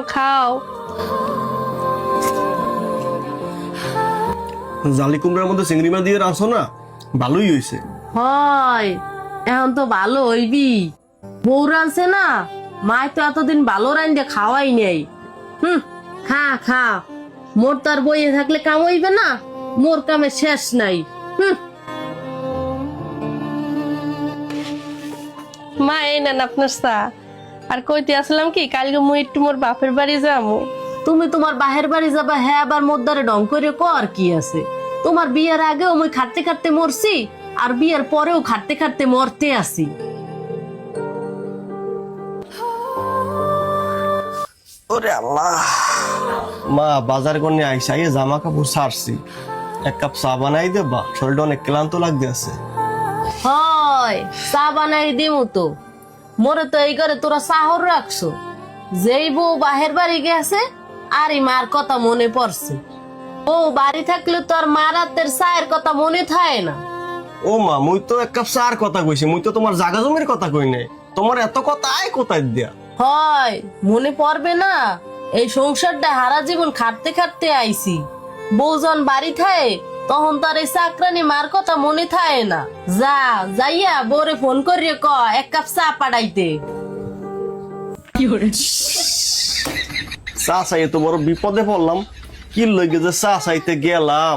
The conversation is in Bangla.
নাও খাও। জালি কুমড়ার মধ্যে চিংড়ি মাছ দিয়ে রাখছো না, ভালোই হয়েছে। হয় এখন তো ভালো হইবি, বউ রাঁধছে না, মায় তো এতদিন ভালো রাঁধে খাওয়াই নেই। খা খা, মোর তার বইয়ে থাকলে কাম হইবে না, মোর কামে শেষ নাই। মা এই নেন আপনার চা। আর কইতে আসলাম কি, কালকে মুই একটু মোর বাপের বাড়ি যাবো। তুমি তোমার বাহের বাড়ি যাবা, হ্যাঁ আবার মোদ্দারে ডং করে কর কি আছে? তোমার বিয়ের আগেও মুই খাটতে খাটতে মরছি, আর বিয়ের পরেও খাটতে খাটতে মরতে আসি। ওরে আল্লাহ, মা বাজার করে আইসা জামা কাপড় ছাড়ছি, এক কাপ চা বানাই দেবা, শরীরটা অনেক ক্লান্ত লাগতে আছে। হয় চা বানাই দিমু তো, মোরে তো এই করে তোরা চাহর রাখছো। যেই বউ বাহের বাড়ি গেছে আর এই মার কথা মনে পড়ছে। ও বাড়ি থাকলে তো আর মার হাতের চায়ের কথা মনে থাকে না। ও মা, মুই তো এক কাপ চার কথা কইছি, মুই তো তোমার জাগা জমির কথা কই নাই। তোমার এত কথা আয় কোথায় দিয়া? হয় মনে পড়বে না, এই সংসারটা হারা জীবন খাটতে খাটতে আইছি। বউজন বাড়ি থাকে তখন তার এই চাকরানি মার কথা মনে থাকে না। যা যাইয়া বউরে ফোন করিয়ে ক এক কাপ চা পাঠাইতে। চা চাই তো বড় বিপদে পড়লাম, কি লইগে যে চা চাইতে গেলাম।